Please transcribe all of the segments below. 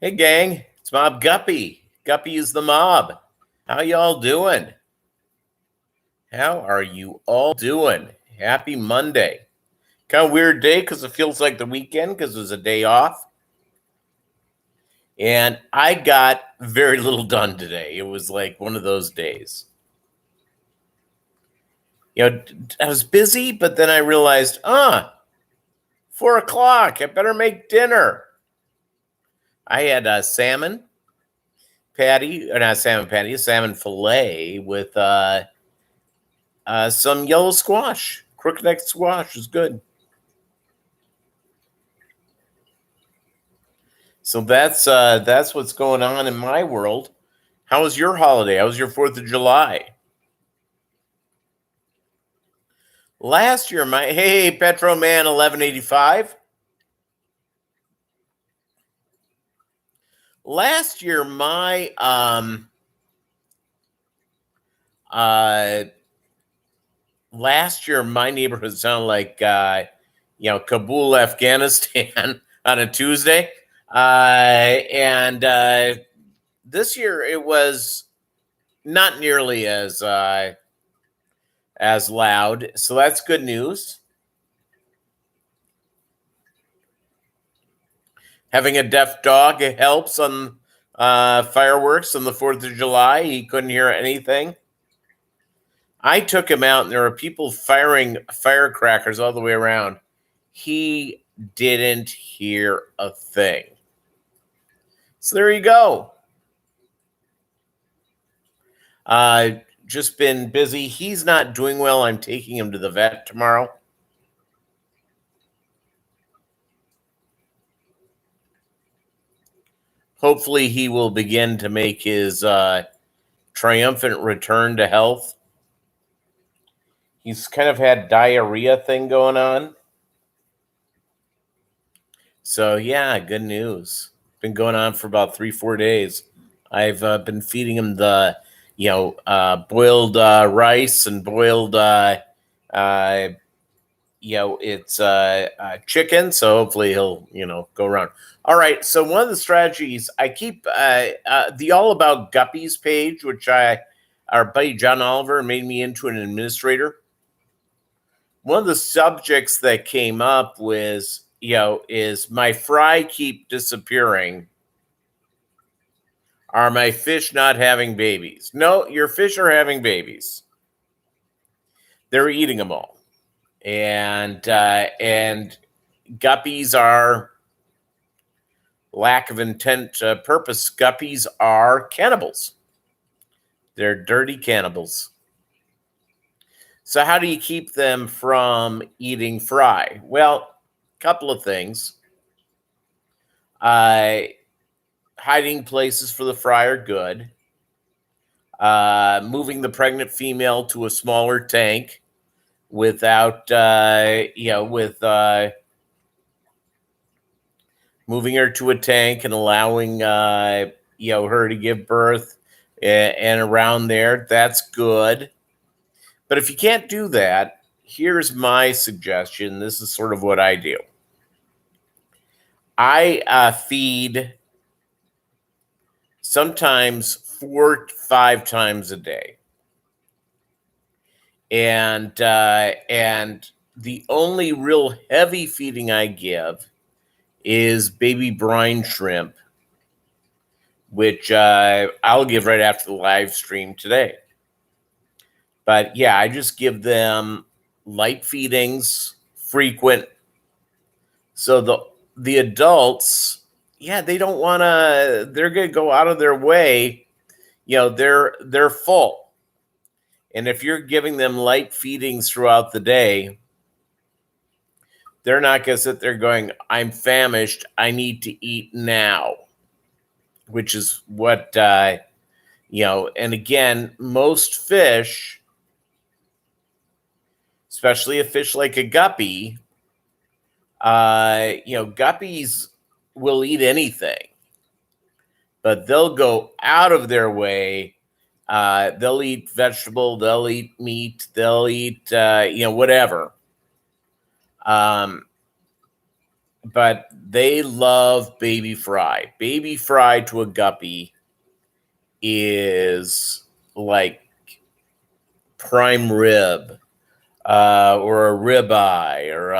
Hey, gang, it's Mob Guppy. Guppy is the mob. How y'all doing? How are you all doing? Happy Monday. Kind of weird day because it feels like the weekend because it was a day off. And I got very little done today. It was like one of those days. I was busy, but then I realized, 4 o'clock. I better make dinner. I had a salmon patty, or not salmon patty, a salmon fillet with some yellow squash. Crookneck squash is good. So that's what's going on in my world. How was your holiday? How was your 4th of July? Last year, hey Petro Man 1185. Last year, my neighborhood sounded like Kabul, Afghanistan on a Tuesday. And this year it was not nearly as loud, so that's good news. Having a deaf dog helps on fireworks on the 4th of July. He couldn't hear anything. I took him out, and there were people firing firecrackers all the way around. He didn't hear a thing. So there you go. Just been busy. He's not doing well. I'm taking him to the vet tomorrow. Hopefully he will begin to make his triumphant return to health. He's kind of had diarrhea thing going on. So yeah, good news. Been going on for about 3-4 days. I've been feeding him the boiled rice and boiled it's chicken, so hopefully he'll go around. All right, so one of the strategies I keep the All About Guppies page, which our buddy John Oliver made me into an administrator. One of the subjects that came up was is my fry keep disappearing. Are my fish not having babies? No, your fish are having babies. They're eating them all. And guppies are, lack of intent purpose, guppies are cannibals. They're dirty cannibals. So how do you keep them from eating fry? Well, a couple of things. Hiding places for the fry are good. Moving the pregnant female to a smaller tank without moving her to a tank and allowing her to give birth and around there, that's good. But if you can't do that, here's my suggestion. This is sort of what I do. I feed sometimes 4 to 5 times a day. And the only real heavy feeding I give is baby brine shrimp, which I'll give right after the live stream today. But yeah, I just give them light feedings, frequent. So the adults, they don't want to. They're going to go out of their way. They're full, and if you're giving them light feedings throughout the day, they're not going to sit there going, "I'm famished. I need to eat now," which is what And again, most fish, especially a fish like a guppy, guppies will eat anything, but they'll go out of their way. They'll eat vegetable, they'll eat meat, they'll eat, whatever. but they love baby fry. Baby fry to a guppy is like prime rib, or a ribeye, or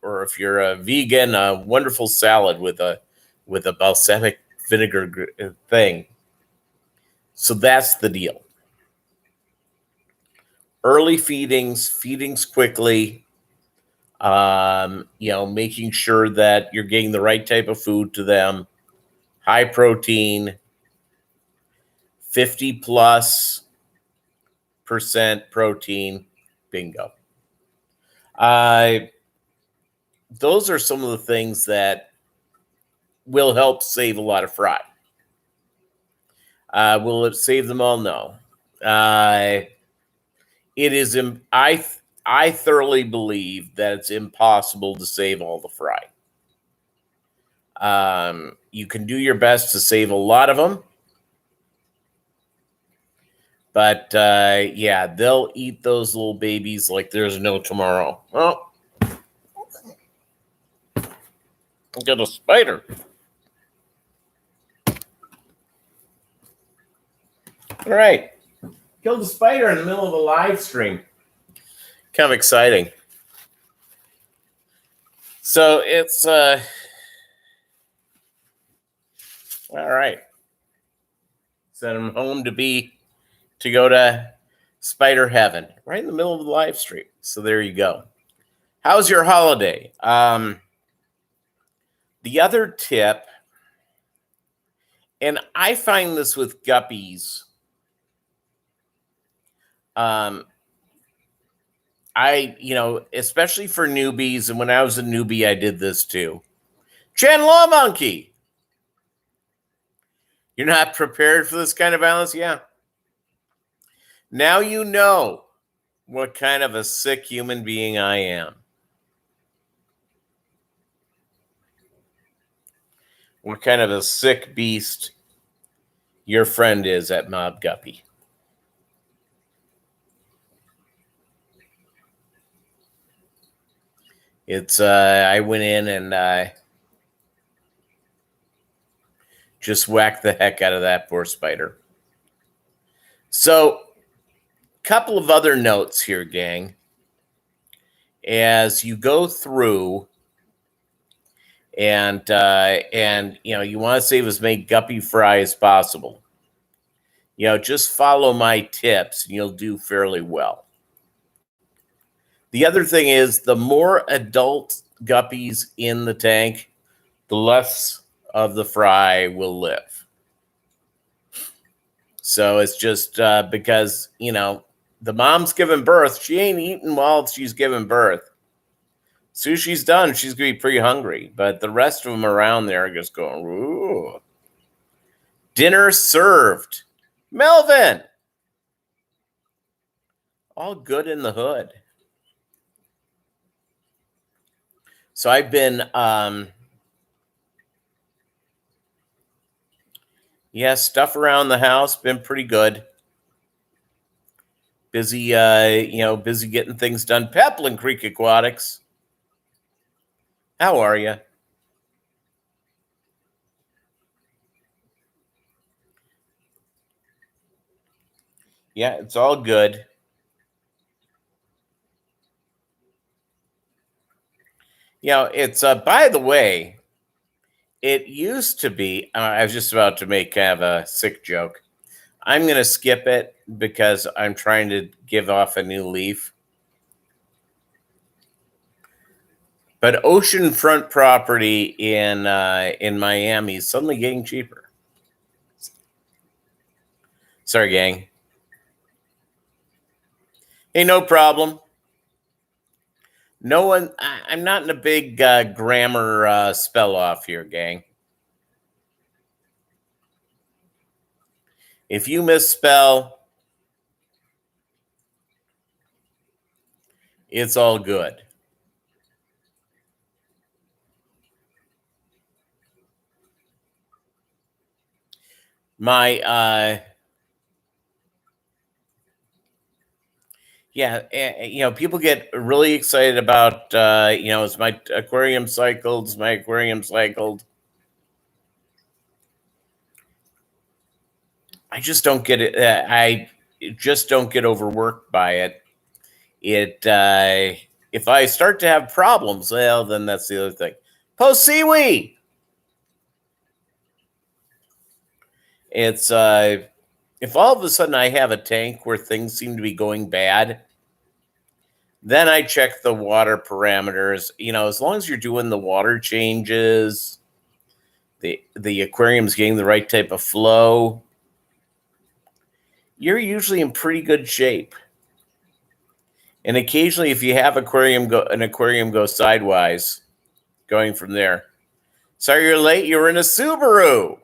or if you're a vegan, a wonderful salad with a balsamic vinegar thing. So that's the deal. Early feedings quickly. Making sure that you're getting the right type of food to them. High protein, 50+% protein. Bingo. Those are some of the things that will help save a lot of fry. Will it save them all? No. It is. I thoroughly believe that it's impossible to save all the fry. You can do your best to save a lot of them, but yeah, they'll eat those little babies like there's no tomorrow. Oh, I got a spider. All right. Killed a spider in the middle of a live stream. Kind of exciting. So it's all right. Sent him home to go to spider heaven right in the middle of the live stream. So there you go. How's your holiday? The other tip, and I find this with guppies. Especially for newbies, and when I was a newbie, I did this too. Chen Law Monkey, you're not prepared for this kind of violence? Yeah. Now you know what kind of a sick human being I am. What kind of a sick beast your friend is at Mobb Guppy. It's I went in and just whacked the heck out of that poor spider. So, couple of other notes here, gang. As you go through and you want to save as many guppy fry as possible. Just follow my tips and you'll do fairly well. The other thing is, the more adult guppies in the tank, the less of the fry will live. So it's just because, the mom's giving birth. She ain't eating while she's giving birth. As soon as she's done, she's going to be pretty hungry. But the rest of them around there are just going, ooh. Dinner served. Melvin. All good in the hood. So I've been, stuff around the house, been pretty good. Busy, busy getting things done. Peplin Creek Aquatics. How are you? Yeah, it's all good. It's, by the way, it used to be, I was just about to make kind of a sick joke. I'm going to skip it because I'm trying to give off a new leaf. But oceanfront property in Miami is suddenly getting cheaper. Sorry, gang. Hey, no problem. No one. I'm not in a big grammar spell off here, gang. If you misspell, it's all good. My Yeah, people get really excited about, is my aquarium cycled? Is my aquarium cycled? I just don't get it. I just don't get overworked by it. If I start to have problems, well, then that's the other thing. Post seaweed. It's if all of a sudden I have a tank where things seem to be going bad, then I check the water parameters. As long as you're doing the water changes, the aquarium's getting the right type of flow, you're usually in pretty good shape. And occasionally, if you have an aquarium go sidewise, going from there. Sorry you're late. You were in a Subaru.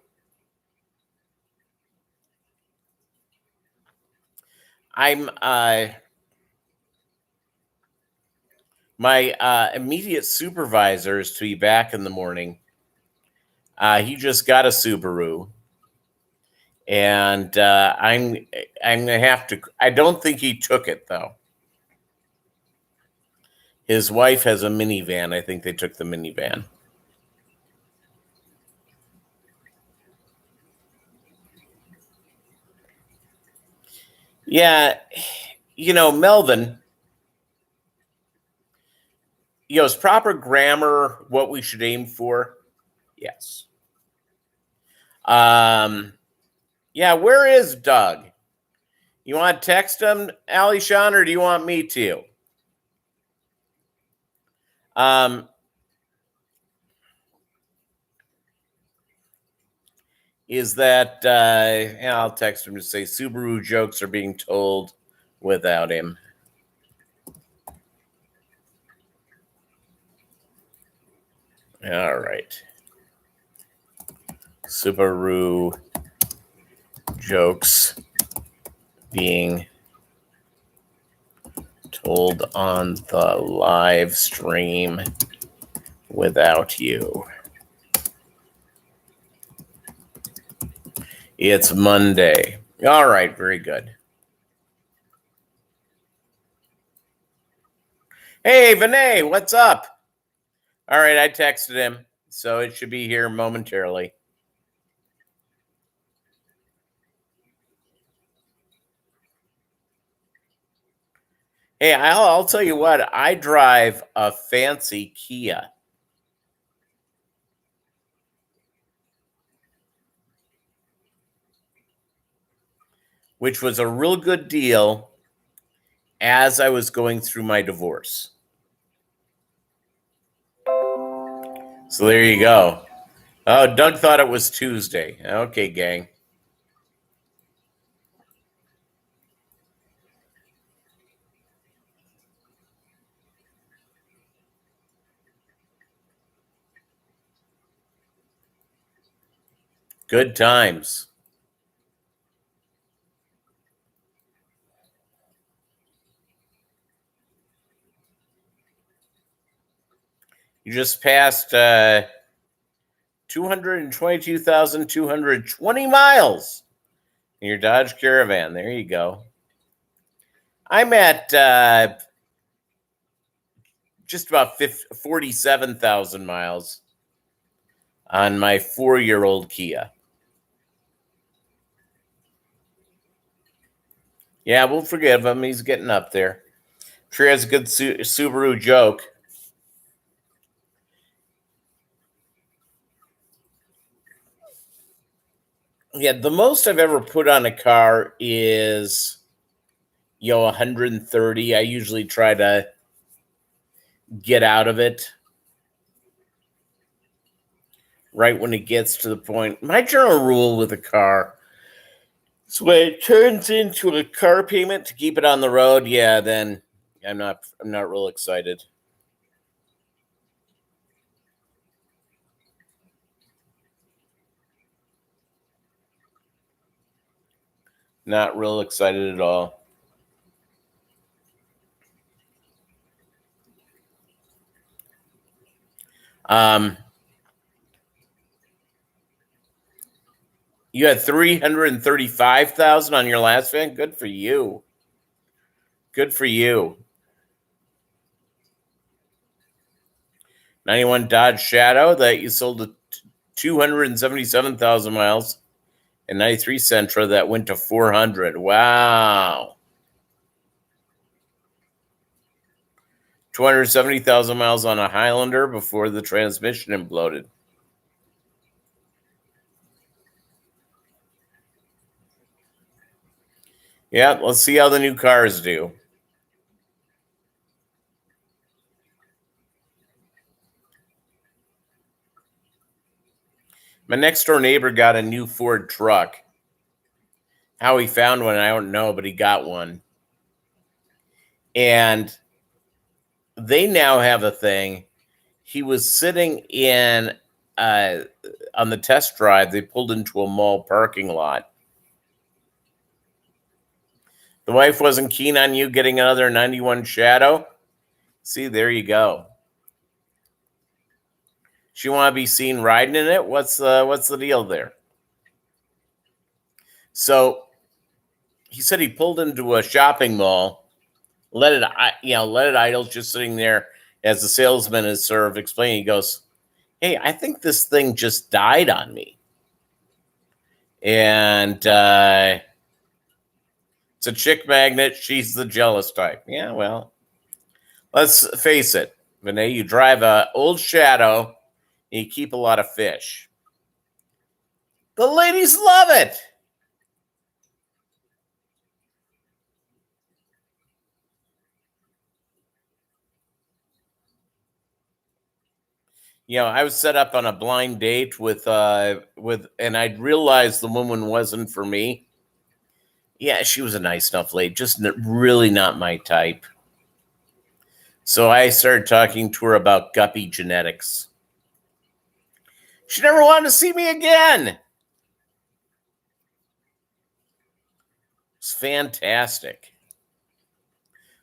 I'm my immediate supervisor is to be back in the morning. He just got a Subaru, and I'm gonna have to. I don't think he took it though. His wife has a minivan. I think they took the minivan. Yeah, Melvin. Is proper grammar what we should aim for? Yes. Yeah, where is Doug? You want to text him, Alishan, or do you want me to? Is that I'll text him to say Subaru jokes are being told without him. All right. Subaru jokes being told on the live stream without you. It's Monday. All right, very good. Hey, Vinay, what's up? All right, I texted him, so it should be here momentarily. Hey, I'll tell you what, I drive a fancy Kia. Which was a real good deal as I was going through my divorce. So there you go. Oh, Doug thought it was Tuesday. Okay, gang. Good times. You just passed 222,220 miles in your Dodge Caravan. There you go. I'm at just about 47,000 miles on my 4-year-old Kia. Yeah, we'll forgive him. He's getting up there. I'm sure he has a good Subaru joke. Yeah, the most I've ever put on a car is 130. I usually try to get out of it right when it gets to the point. My general rule with a car is when it turns into a car payment to keep it on the road, yeah, then I'm not real excited. Not real excited at all. You had 335,000 on your last van. Good for you. Good for you. 91 Dodge Shadow that you sold at 277,000 miles, and 93 Sentra that went to 400. Wow. 270,000 miles on a Highlander before the transmission imploded. Yeah, let's see how the new cars do. My next door neighbor got a new Ford truck. How he found one, I don't know, but he got one. And they now have a thing. He was sitting in on the test drive. They pulled into a mall parking lot. The wife wasn't keen on you getting another 91 Shadow. See, there you go. She want to be seen riding in it. What's the deal there? So he said he pulled into a shopping mall, let it idle, just sitting there as the salesman is sort of explaining. He goes, "Hey, I think this thing just died on me." And it's a chick magnet. She's the jealous type. Yeah, well, let's face it, Vinay, you drive a old Shadow and you keep a lot of fish. The ladies love it. I was set up on a blind date with and I'd realized the woman wasn't for me. Yeah, she was a nice enough lady, just really not my type. So I started talking to her about Guppy genetics. She never wanted to see me again. It's fantastic.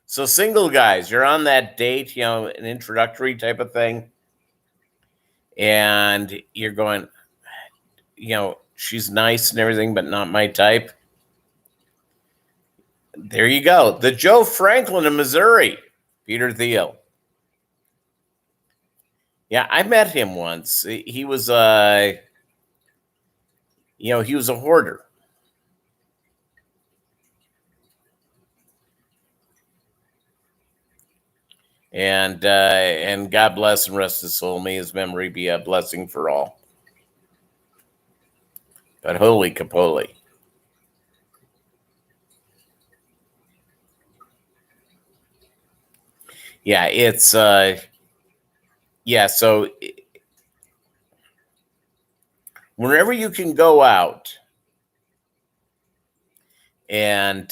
So single guys, you're on that date, an introductory type of thing. And you're going, she's nice and everything, but not my type. There you go. The Joe Franklin in Missouri, Peter Thiel. Yeah, I met him once. He was he was a hoarder. And God bless and rest his soul. May his memory be a blessing for all. But holy capoli. Yeah, it's so whenever you can go out and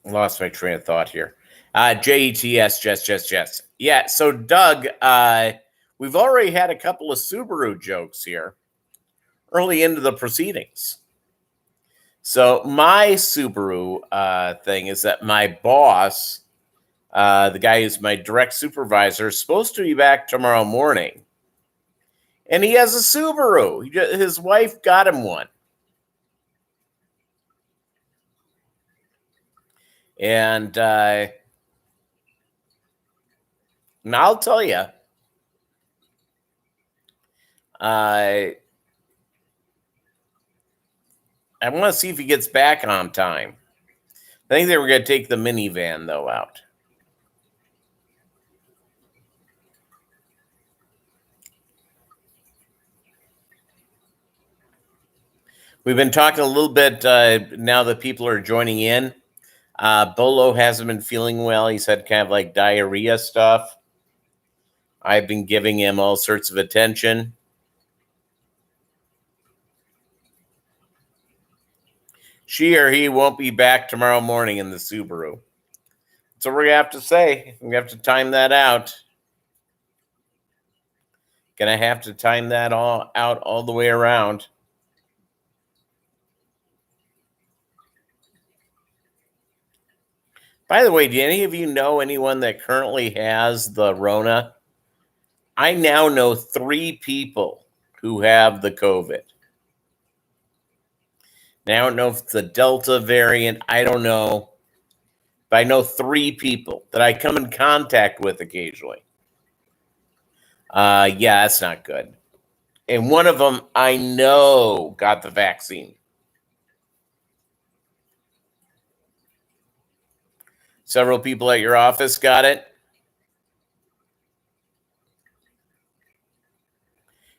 lost my train of thought here. JETS, Jess. Yeah, so Doug, we've already had a couple of Subaru jokes here early into the proceedings. So my Subaru thing is that my boss, the guy who's my direct supervisor, is supposed to be back tomorrow morning. And he has a Subaru. His wife got him one. And I'll tell you, I want to see if he gets back on time. I think they were going to take the minivan, though, out. We've been talking a little bit now that people are joining in. Bolo hasn't been feeling well. He's had kind of like diarrhea stuff. I've been giving him all sorts of attention. She or he won't be back tomorrow morning in the Subaru. So we're going to have to say, we have to time that out. Going to have to time that all out all the way around. By the way, do any of you know anyone that currently has the Rona? I now know 3 people who have the COVID. Now, I don't know if it's the Delta variant. I don't know. But I know 3 people that I come in contact with occasionally. Yeah, that's not good. And one of them I know got the vaccine. Several people at your office got it.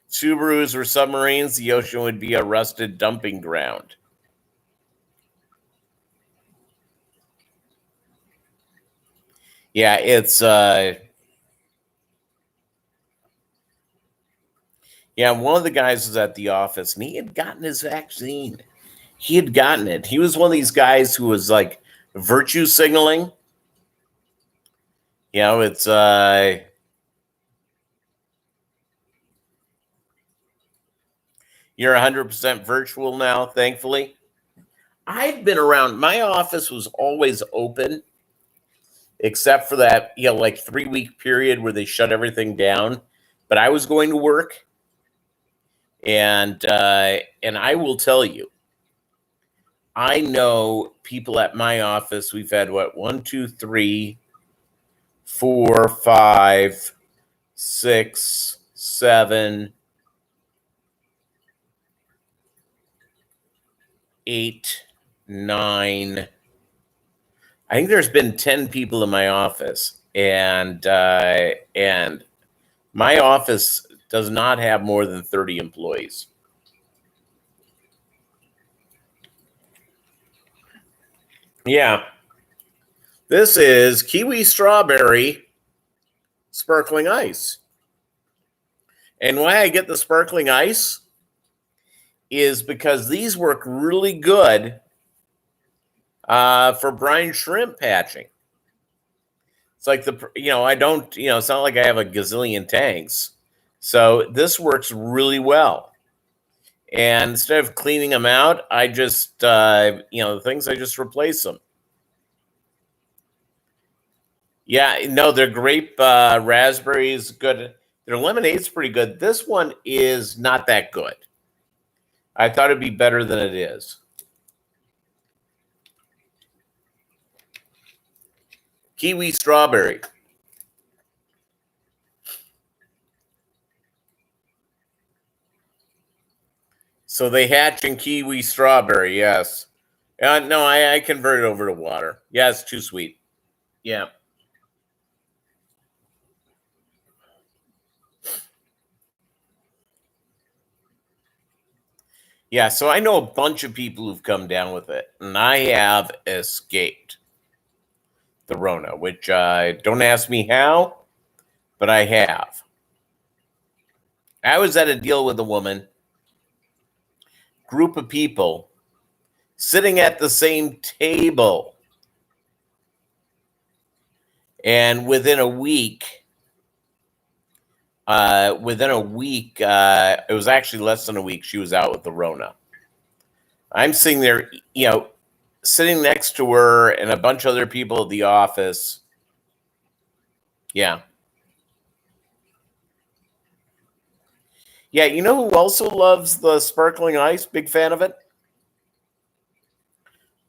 Subarus were submarines. The ocean would be a rusted dumping ground. Yeah, it's yeah, one of the guys was at the office and he had gotten his vaccine. He had gotten it. He was one of these guys who was like virtue signaling. You know, it's you're 100% virtual now, thankfully. I've been around. My office was always open, except for that, like 3-week period where they shut everything down. But I was going to work, and I will tell you, I know people at my office. We've had what 1, 2, 3, 4, 5, 6, 7, 8, 9. I think there's been 10 people in my office, and my office does not have more than 30 employees. Yeah. This is kiwi strawberry sparkling ice. And why I get the sparkling ice is because these work really good for brine shrimp patching. It's like I don't, it's not like I have a gazillion tanks. So this works really well. And instead of cleaning them out, I just, the things, I just replace them. Yeah, no, their grape raspberry is good. Their lemonade's pretty good. This one is not that good. I thought it'd be better than it is. Kiwi strawberry. So they hatch in kiwi strawberry, yes. No, I convert it over to water. Yeah, it's too sweet. Yeah. Yeah, so I know a bunch of people who've come down with it, and I have escaped the Rona, which don't ask me how, but I have. I was at a deal with a woman, group of people, sitting at the same table. And within a week, it was actually less than a week, she was out with the Rona. I'm sitting there, sitting next to her and a bunch of other people at the office. Yeah. Yeah, you know who also loves the sparkling ice? Big fan of it?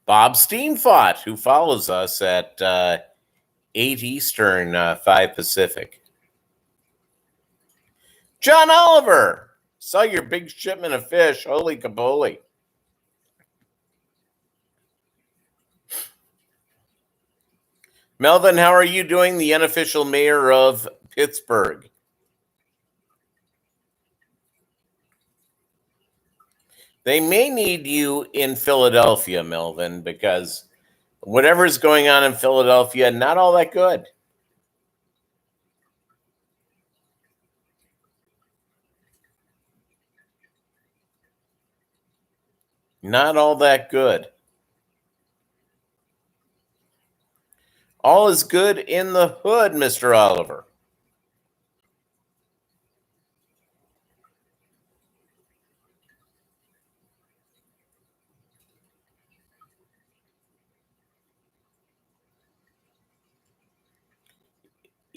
Bob Steenfott, who follows us at 8 Eastern, 5 Pacific. John Oliver, saw your big shipment of fish. Holy caboli. Melvin, how are you doing? The unofficial mayor of Pittsburgh. They may need you in Philadelphia, Melvin, because whatever's going on in Philadelphia, not all that good. Not all that good. All is good in the hood, Mr. Oliver.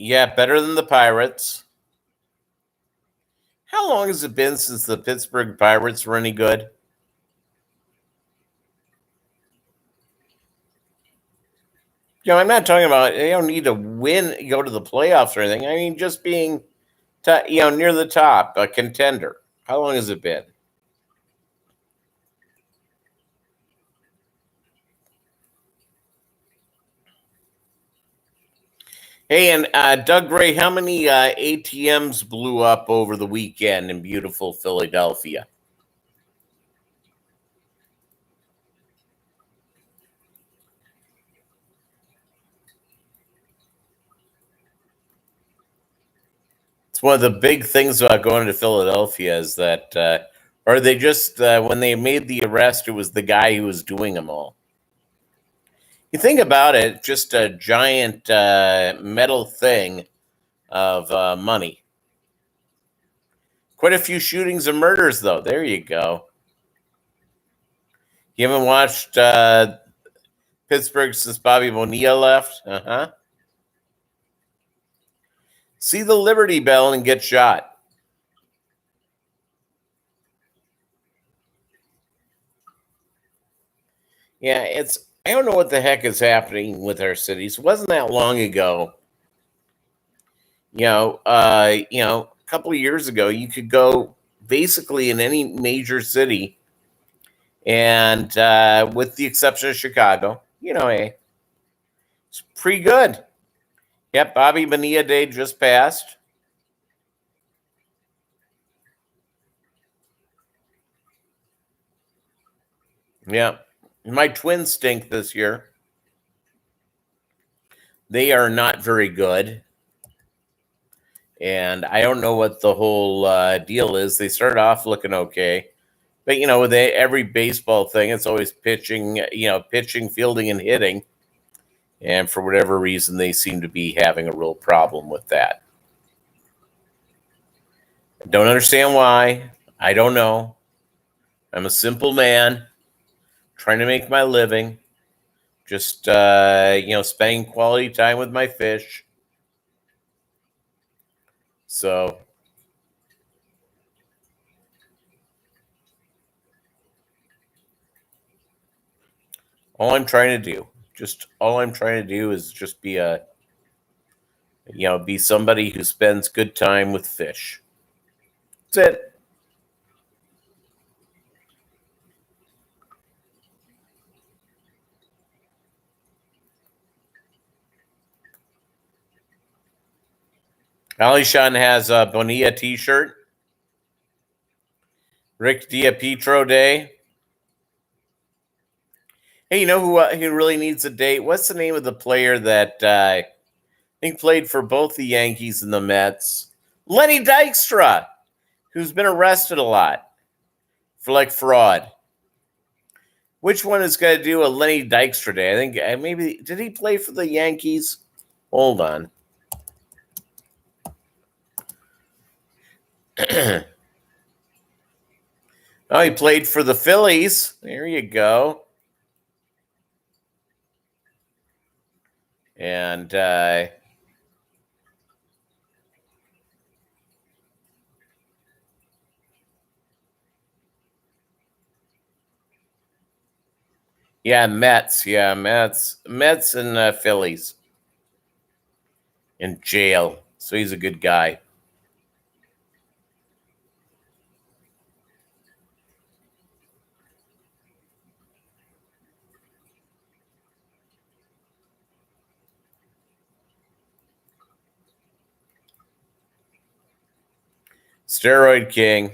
Yeah, better than the Pirates. How long has it been since the Pittsburgh Pirates were any good? I'm not talking about they don't need to win, go to the playoffs or anything. I mean, just being, near the top, a contender. How long has it been? Hey, and Doug Gray, how many ATMs blew up over the weekend in beautiful Philadelphia? It's one of the big things about going to Philadelphia is that, or they just, when they made the arrest, it was the guy who was doing them all. You think about it, just a giant metal thing of money. Quite a few shootings and murders, though. There you go. You haven't watched Pittsburgh since Bobby Bonilla left? Uh-huh. See the Liberty Bell and get shot. Yeah, I don't know what the heck is happening with our cities. It wasn't that long ago. A couple of years ago, you could go basically in any major city, and with the exception of Chicago, hey, it's pretty good. Yep, Bobby Bonilla Day just passed. Yeah, my twins stink this year. They are not very good. And I don't know what the whole deal is. They started off looking okay. But, with every baseball thing, it's always pitching, pitching, fielding, and hitting. And for whatever reason, they seem to be having a real problem with that. Don't understand why. I don't know. I'm a simple man trying to make my living. Just, spending quality time with my fish. So, all I'm trying to do is just be be somebody who spends good time with fish. That's it. Alishan has a Bonilla t-shirt. Rick DiPietro Day. Hey, you know who really needs a date? What's the name of the player that I think played for both the Yankees and the Mets? Lenny Dykstra, who's been arrested a lot for fraud. Which one is going to do a Lenny Dykstra Day? I think maybe, did he play for the Yankees? Hold on. Oh, he played for the Phillies. There you go. And Mets. Yeah, Mets and Phillies in jail. So he's a good guy. Steroid King.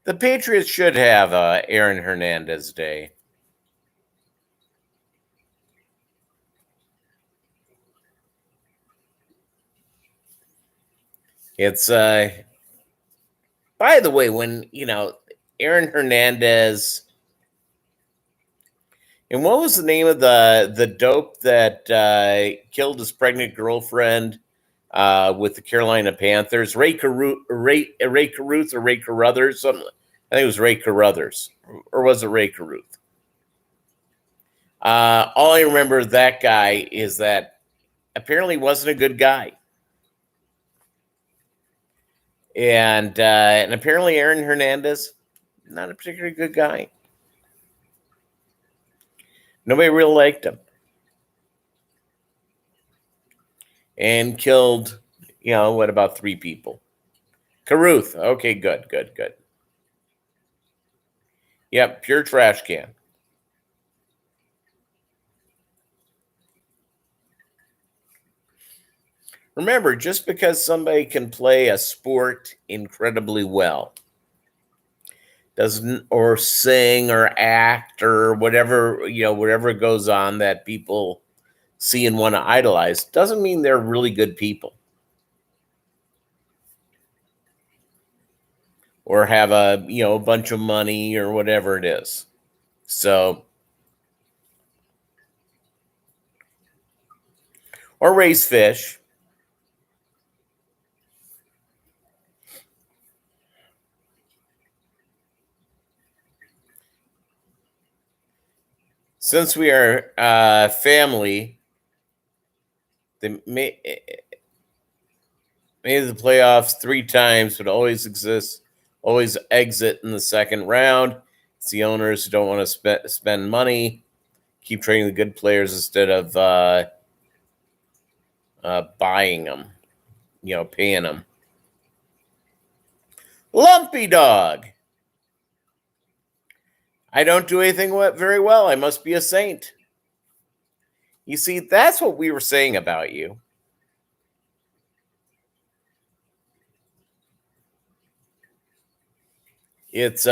The Patriots should have Aaron Hernandez Day. It's by the way, when Aaron Hernandez, and what was the name of the dope that killed his pregnant girlfriend with the Carolina Panthers? Ray Caruth or Ray Carruthers? Something. I think it was Ray Carruthers, or was it Ray Caruth? All I remember of that guy is that apparently wasn't a good guy. And apparently Aaron Hernandez, not a particularly good guy. Nobody really liked him. And killed, what about 3 people? Caruth. Okay, good. Yep, pure trash can. Remember, just because somebody can play a sport incredibly well doesn't, or sing or act or whatever goes on that people see and want to idolize, doesn't mean they're really good people or have a bunch of money or whatever it is. So, or raise fish. Since we are family, they made the playoffs 3 times, but always exit in the second round. It's the owners who don't want to spend money, keep trading the good players instead of buying them, paying them. Lumpy Dog. I don't do anything very well. I must be a saint. You see, that's what we were saying about you. It's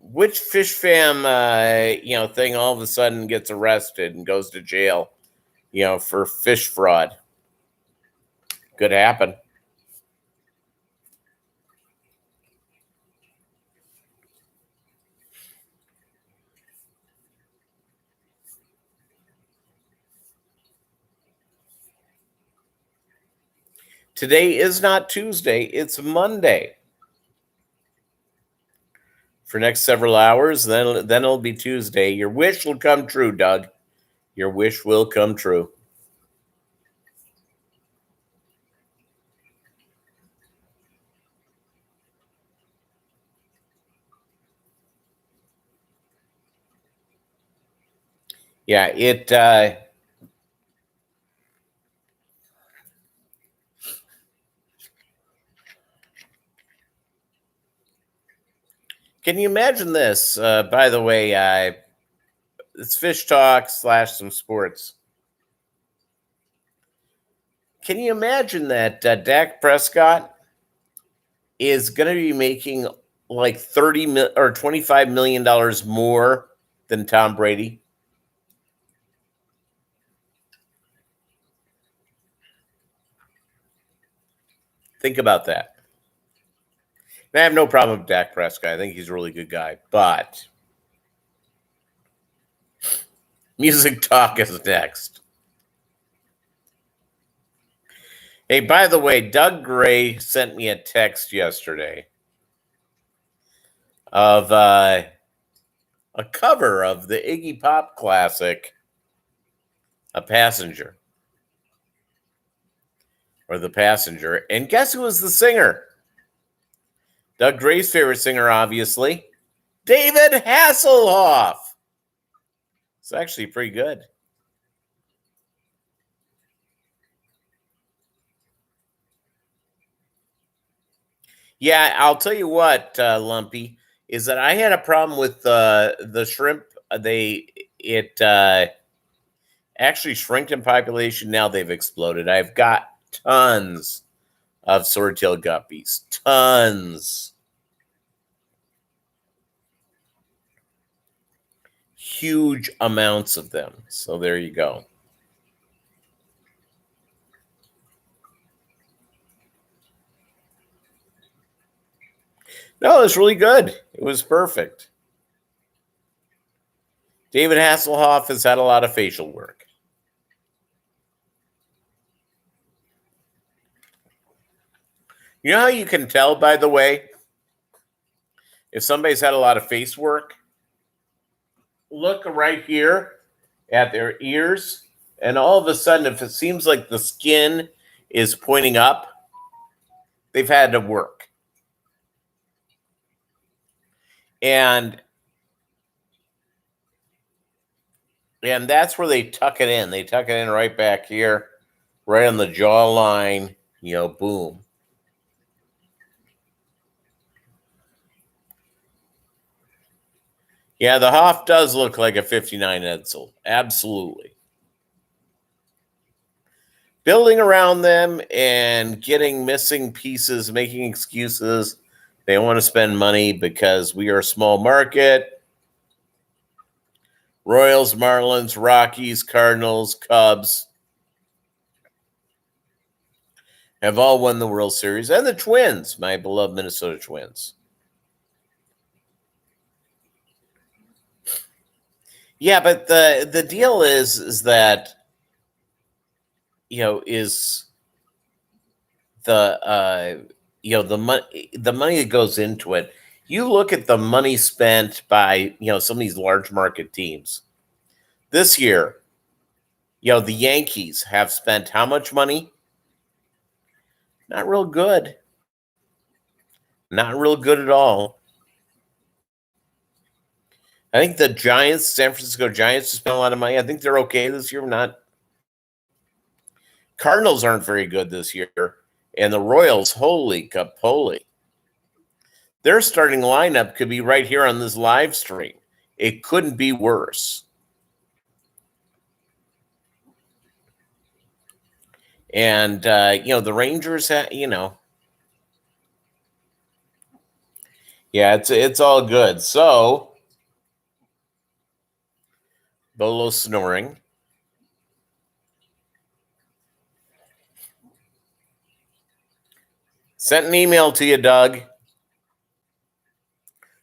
which fish fam thing all of a sudden gets arrested and goes to jail, for fish fraud. Could happen. Today is not Tuesday, it's Monday. For next several hours, then it'll be Tuesday. Your wish will come true, Doug. Your wish will come true. Yeah, it can you imagine this? By the way, it's fish talk / some sports. Can you imagine that Dak Prescott is going to be making like $30 or $25 million more than Tom Brady? Think about that. I have no problem with Dak Prescott. I think he's a really good guy. But music talk is next. Hey, by the way, Doug Gray sent me a text yesterday of a cover of the Iggy Pop classic, A Passenger. Or The Passenger. And guess who was the singer? Doug Gray's favorite singer, obviously, David Hasselhoff. It's actually pretty good. Yeah, I'll tell you what, Lumpy, is that I had a problem with the shrimp. It actually shrinked in population. Now they've exploded. I've got tons of swordtail guppies. Tons. Huge amounts of them. So there you go. No, it was really good. It was perfect. David Hasselhoff has had a lot of facial work. You know how you can tell, by the way, If somebody's had a lot of face work, look right here at their ears, and all of a sudden, if it seems like the skin is pointing up, they've had to work. And that's where they tuck it in. They tuck it in right back here, right on the jawline, boom. Yeah, the Hoff does look like a 59 Edsel. Absolutely. Building around them and getting missing pieces, making excuses. They want to spend money because we are a small market. Royals, Marlins, Rockies, Cardinals, Cubs have all won the World Series. And the Twins, my beloved Minnesota Twins. Yeah, but the deal is that, is the money that goes into it. You look at the money spent by some of these large market teams this year. The Yankees have spent how much money? Not real good. Not real good at all. I think the Giants, San Francisco Giants, spent a lot of money. I think they're okay this year. Not. Cardinals aren't very good this year. And the Royals, holy capoly. Their starting lineup could be right here on this live stream. It couldn't be worse. And, the Rangers, yeah, it's all good. So, Bolo snoring. Sent an email to you, Doug.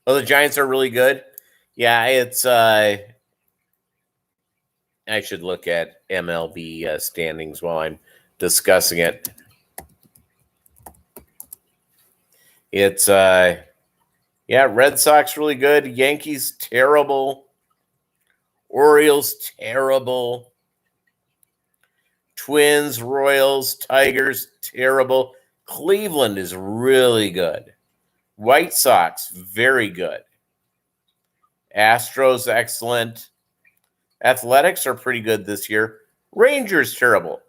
Oh, the Giants are really good. Yeah, it's I should look at MLB standings while I'm discussing it. It's Red Sox really good, Yankees terrible, Orioles terrible, Twins, Royals, Tigers terrible. Cleveland is really good. White Sox, very good. Astros, excellent. Athletics are pretty good this year. Rangers, terrible.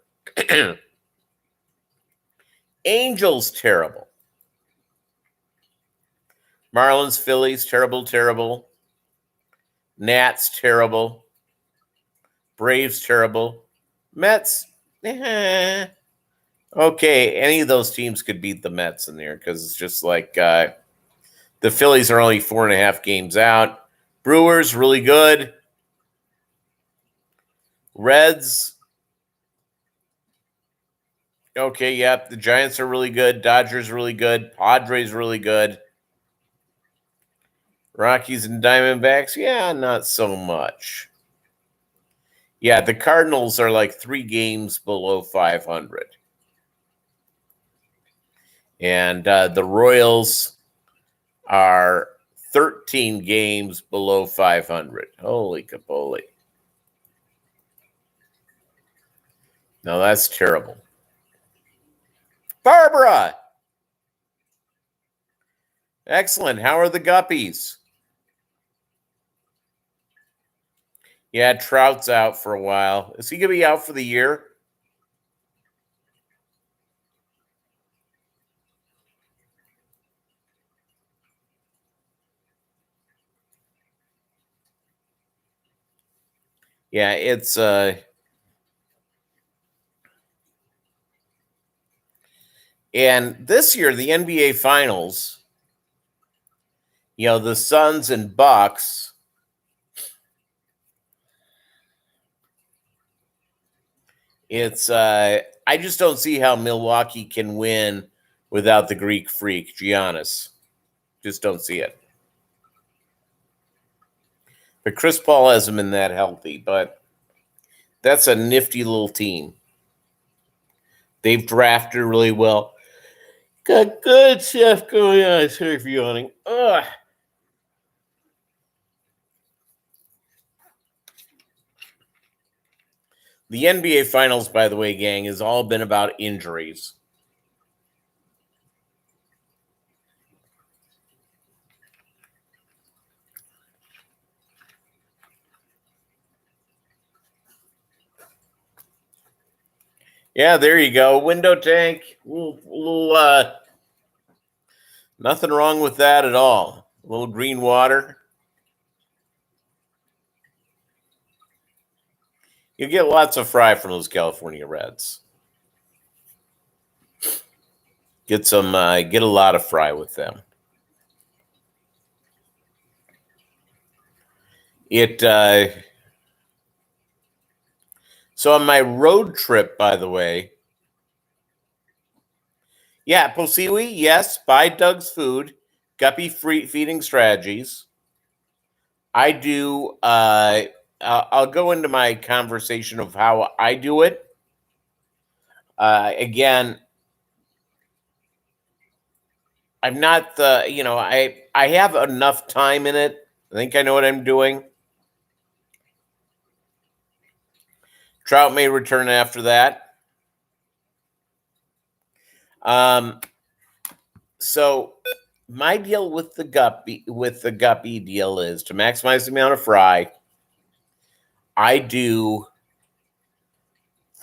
Angels, terrible. Marlins, Phillies, terrible, terrible. Nats, terrible. Braves, terrible. Mets, okay, any of those teams could beat the Mets in there because it's just like the Phillies are only 4.5 games out. Brewers, really good. Reds, okay, yep. The Giants are really good. Dodgers, really good. Padres, really good. Rockies and Diamondbacks, yeah, not so much. Yeah, the Cardinals are like 3 games below 500. And the Royals are 13 games below 500. Holy capoly. No, that's terrible. Barbara! Excellent. How are the Guppies? Yeah, Trout's out for a while. Is he going to be out for the year? Yeah, it's and this year the NBA Finals, the Suns and Bucks, it's I just don't see how Milwaukee can win without the Greek freak, Giannis. Just don't see it. But Chris Paul hasn't been that healthy, but that's a nifty little team. They've drafted really well. Got good stuff going on. Sorry for yawning. Ugh. The NBA Finals, by the way, gang, has all been about injuries. Yeah, there you go. Window tank. Nothing wrong with that at all. A little green water. You get lots of fry from those California Reds. Get a lot of fry with them. So on my road trip, by the way, yeah, Posiwi, yes, buy Doug's food, Guppy feeding strategies. I do. I'll go into my conversation of how I do it. Again, I'm not the. I have enough time in it. I think I know what I'm doing. Trout may return after that. So my deal with the Guppy deal is to maximize the amount of fry. I do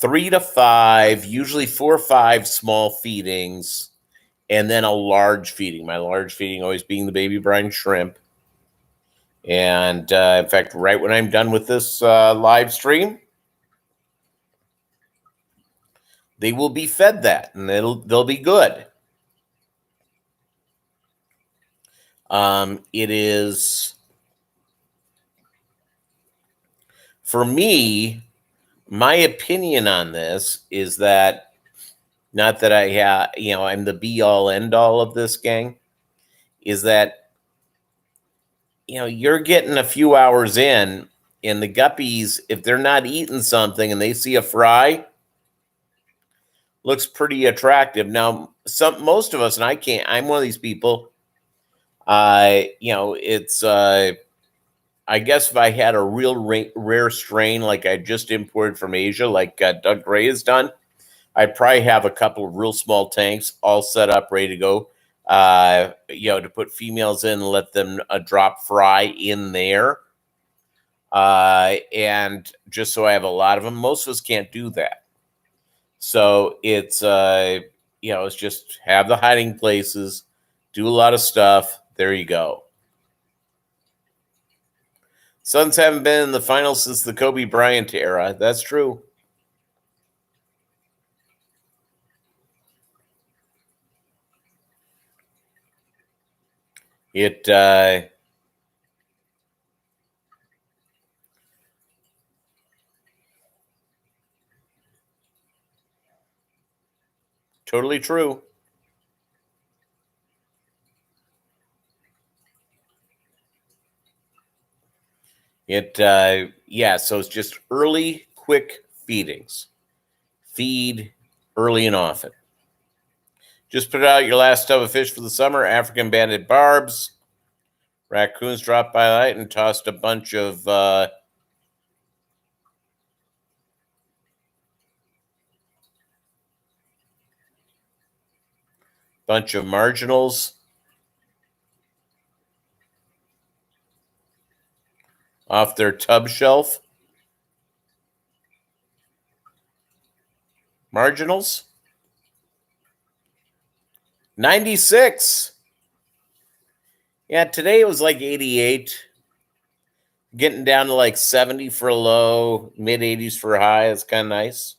3 to 5, usually 4 or 5 small feedings, and then a large feeding. My large feeding always being the baby brine shrimp. And in fact, right when I'm done with this live stream, they will be fed that, and they'll be good. It is, for me, my opinion on this is that, not that I have, I'm the be all end all of this, gang, is that, you're getting a few hours in, and the guppies, if they're not eating something and they see a fry, looks pretty attractive. Now, most of us, and I'm one of these people, it's, I guess if I had a real rare strain like I just imported from Asia, like Doug Gray has done, I'd probably have a couple of real small tanks all set up, ready to go, to put females in and let them drop fry in there. And just so I have a lot of them. Most of us can't do that. So it's, it's just have the hiding places, do a lot of stuff. There you go. Suns haven't been in the finals since the Kobe Bryant era. That's true. It totally true. So it's just early, quick feedings. Feed early and often. Just put out your last tub of fish for the summer. African banded barbs. Raccoons dropped by light and tossed a bunch of marginals off their tub shelf. Marginals? 96. Yeah, today it was like 88. Getting down to like 70 for a low, mid 80s for a high. It's kind of nice.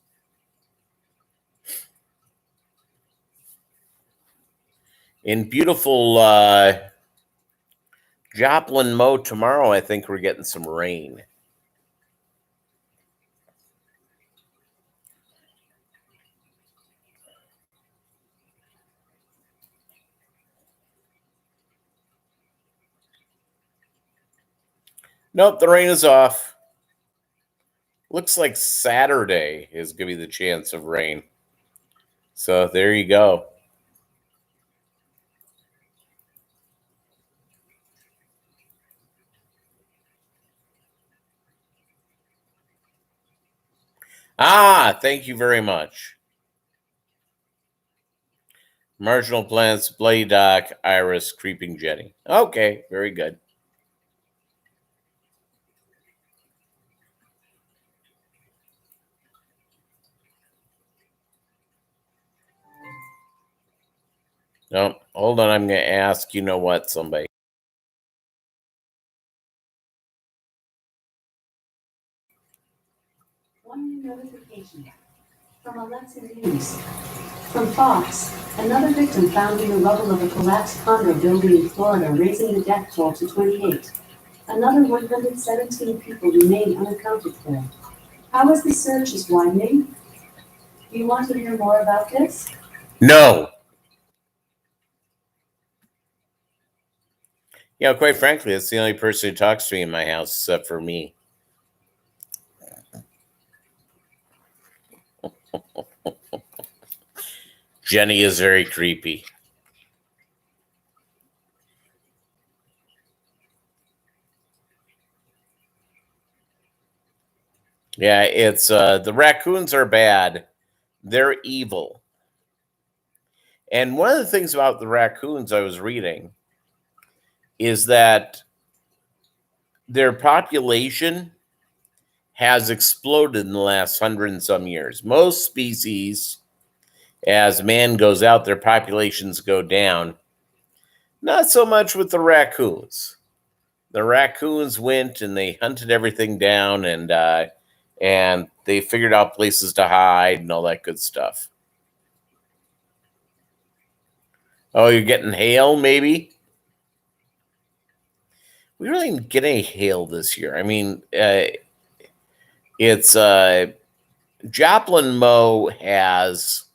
In beautiful Joplin, Mo, tomorrow, I think we're getting some rain. Nope, the rain is off. Looks like Saturday is going to be the chance of rain. So there you go. Ah, thank you very much. Marginal plants, Bloody Dock, Iris, Creeping Jenny. Okay, very good. No, hold on. I'm going to ask you know what, somebody. One new notification from Alexa News. From Fox, another victim found in the rubble of a collapsed condo building in Florida, raising the death toll to 28. Another 117 people remain unaccounted for. How is the search is widening? Do you want to hear more about this? No. You know, quite frankly, it's the only person who talks to me in my house except for me. Jenny is very creepy. Yeah, it's the raccoons are bad. They're evil. And one of the things about the raccoons I was reading is that their population has exploded in the last 100 and some years. Most species, as man goes out, their populations go down. Not so much with the raccoons. The raccoons went and they hunted everything down, and they figured out places to hide and all that good stuff. Oh, you're getting hail, maybe? We really didn't get any hail this year. I mean, it's Joplin Mo has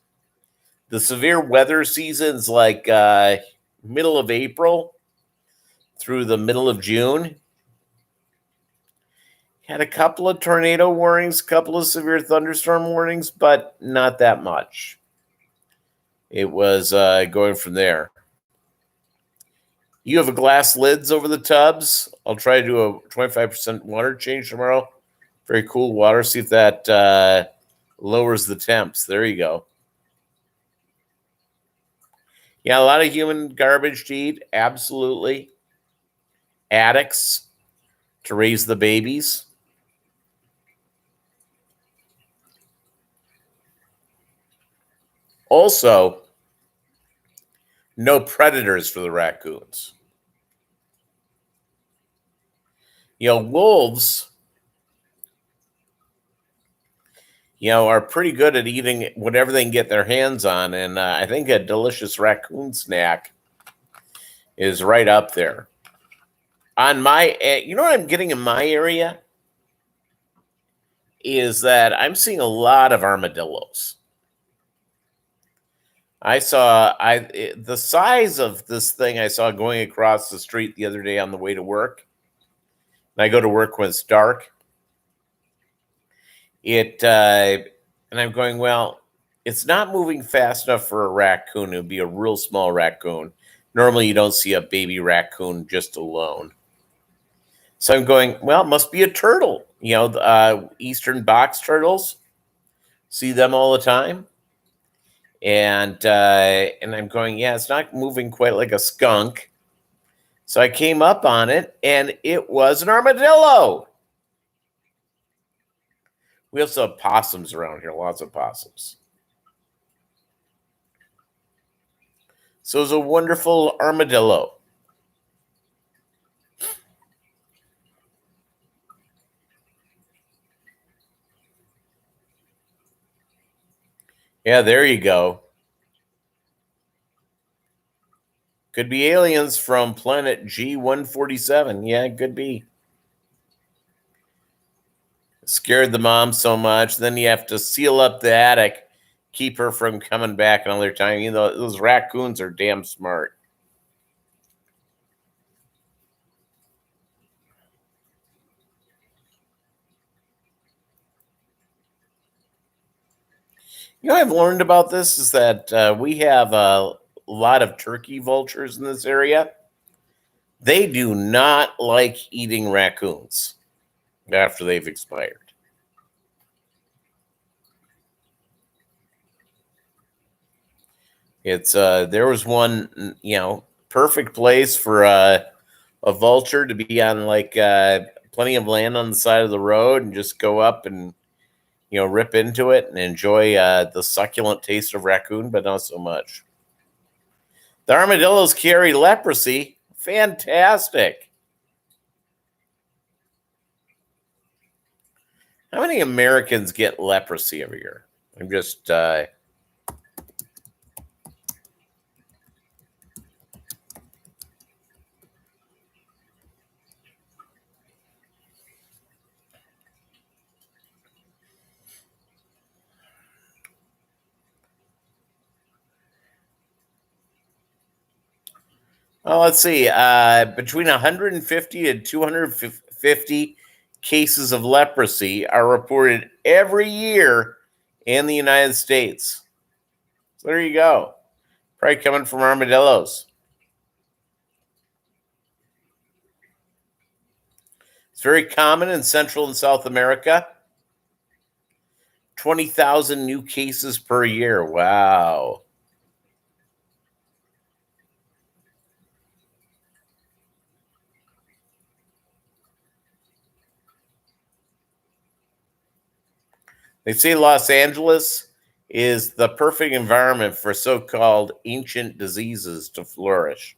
the severe weather seasons like middle of April through the middle of June. Had a couple of tornado warnings, a couple of severe thunderstorm warnings, but not that much. It was going from there. You have a glass lids over the tubs. I'll try to do a 25% water change tomorrow. Very cool water. See if that lowers the temps. There you go. Yeah, a lot of human garbage to eat. Absolutely. Addicts to raise the babies. Also, no predators for the raccoons. You know, wolves, are pretty good at eating whatever they can get their hands on. And I think a delicious raccoon snack is right up there. On my, you know what I'm getting in my area? Is that I'm seeing a lot of armadillos. The size of this thing I saw going across the street the other day on the way to work. And I go to work when it's dark. And I'm going, well, it's not moving fast enough for a raccoon. It would be a real small raccoon. Normally, you don't see a baby raccoon just alone. So I'm going, well, it must be a turtle. Eastern box turtles. See them all the time. And I'm going, yeah, it's not moving quite like a skunk. So I came up on it, and it was an armadillo. We also have possums around here, lots of possums. So it was a wonderful armadillo. Yeah, there you go. Could be aliens from planet G147. Yeah, it could be. Scared the mom so much. Then you have to seal up the attic, keep her from coming back another time. Those raccoons are damn smart. I've learned about this is that we have a lot of turkey vultures in this area. They do not like eating raccoons after they've expired. It's there was one, perfect place for a vulture to be on, like plenty of land on the side of the road and just go up and rip into it and enjoy the succulent taste of raccoon, but not so much. The armadillos carry leprosy. Fantastic. How many Americans get leprosy every year? I'm just let's see. Between 150 and 250 cases of leprosy are reported every year in the United States. So there you go. Probably coming from armadillos. It's very common in Central and South America. 20,000 new cases per year. Wow. They say Los Angeles is the perfect environment for so-called ancient diseases to flourish.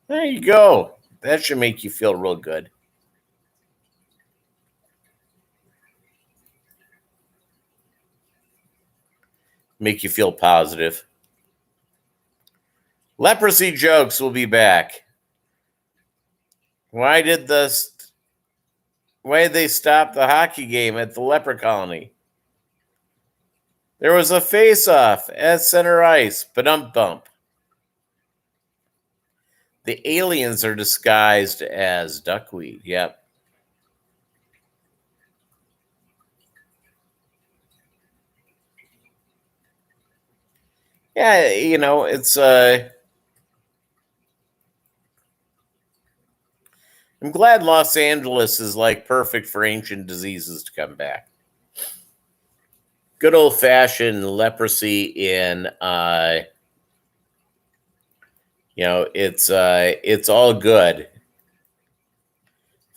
There you go. That should make you feel real good. Make you feel positive. Leprosy jokes will be back. Why did they stop the hockey game at the leper colony? There was a face-off at center ice. Ba-dum-bump. The aliens are disguised as duckweed. Yep. Yeah, it's I'm glad Los Angeles is like perfect for ancient diseases to come back. Good old fashioned leprosy in it's all good. In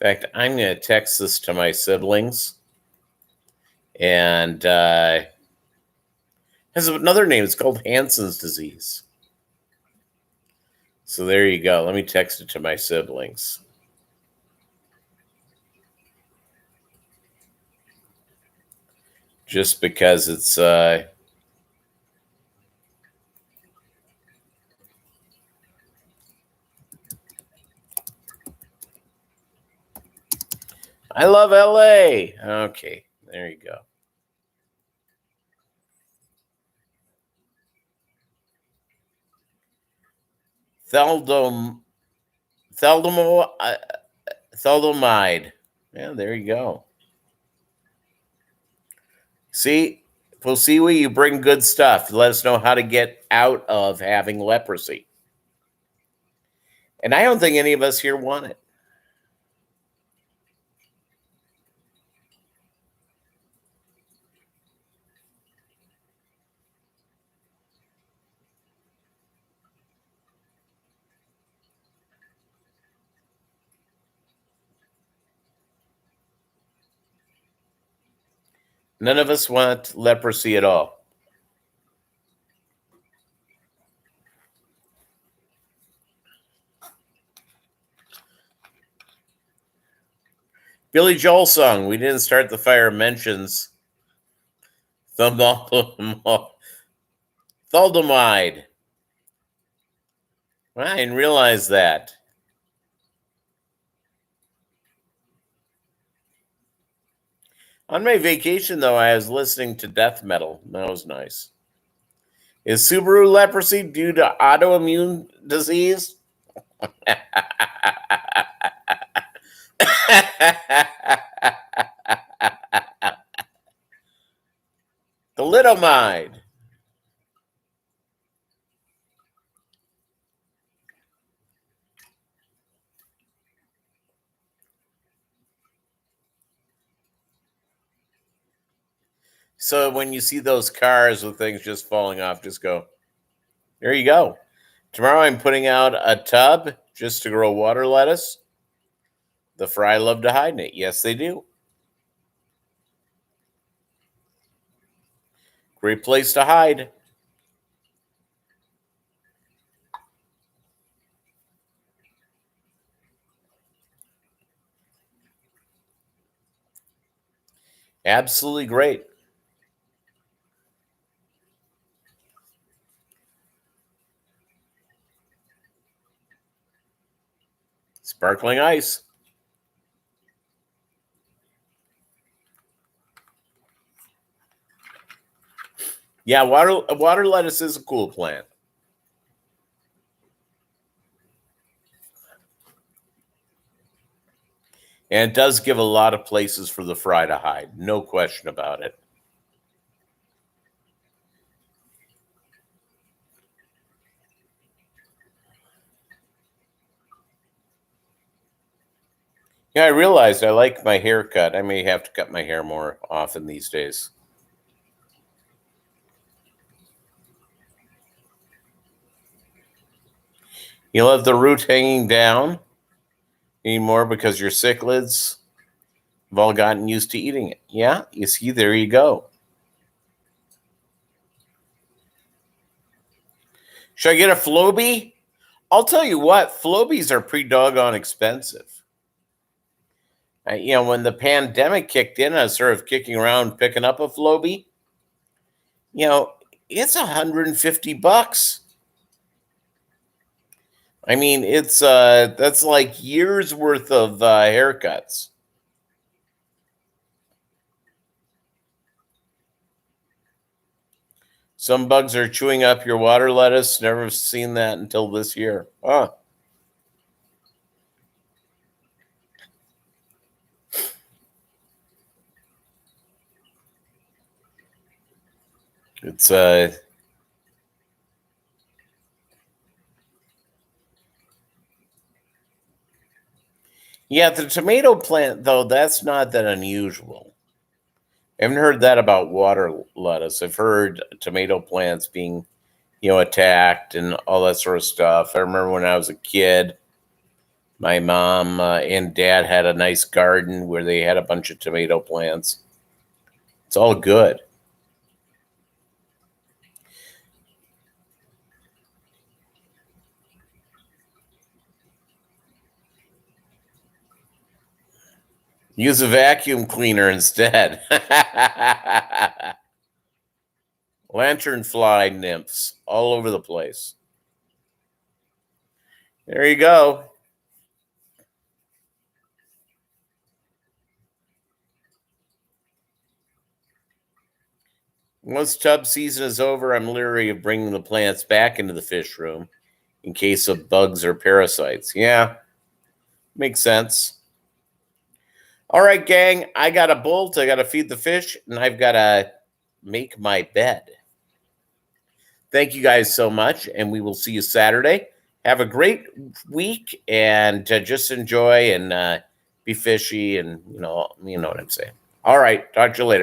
fact, I'm going to text this to my siblings, and has another name. It's called Hansen's disease. So there you go. Let me text it to my siblings. Just because it's I love LA. Okay, there you go. Thalidomide. Yeah, there you go. See, Posiwi, you bring good stuff. Let us know how to get out of having leprosy. And I don't think any of us here want it. None of us want leprosy at all. Billy Joel song, We Didn't Start the Fire, mentions thalidomide. I didn't realize that. On my vacation, though, I was listening to death metal. That was nice. Is Subaru leprosy due to autoimmune disease? Thalidomide. So when you see those cars with things just falling off, just go, There you go. Tomorrow I'm putting out a tub just to grow water lettuce. The fry love to hide in it. Yes, they do. Great place to hide. Absolutely great. Sparkling ice. Yeah, water lettuce is a cool plant. And it does give a lot of places for the fry to hide. No question about it. Yeah, I realized I like my haircut. I may have to cut my hair more often these days. You'll have the root hanging down anymore because your cichlids have all gotten used to eating it. Yeah, you see, there you go. Should I get a Floby? I'll tell you what, Flobies are pretty doggone expensive. When the pandemic kicked in, I was sort of kicking around picking up a Floby. It's $150. I mean, it's that's like years worth of haircuts. Some bugs are chewing up your water lettuce. Never seen that until this year. Huh. It's yeah, the tomato plant though, that's not that unusual. I haven't heard that about water lettuce. I've heard tomato plants being, attacked and all that sort of stuff. I remember when I was a kid, my mom and dad had a nice garden where they had a bunch of tomato plants. It's all good. Use a vacuum cleaner instead. Lanternfly nymphs all over the place. There you go. Once tub season is over, I'm leery of bringing the plants back into the fish room in case of bugs or parasites. Yeah, makes sense. All right, gang, I got to bolt. I got to feed the fish, and I've got to make my bed. Thank you guys so much, and we will see you Saturday. Have a great week, and just enjoy and be fishy, and you know what I'm saying. All right, talk to you later.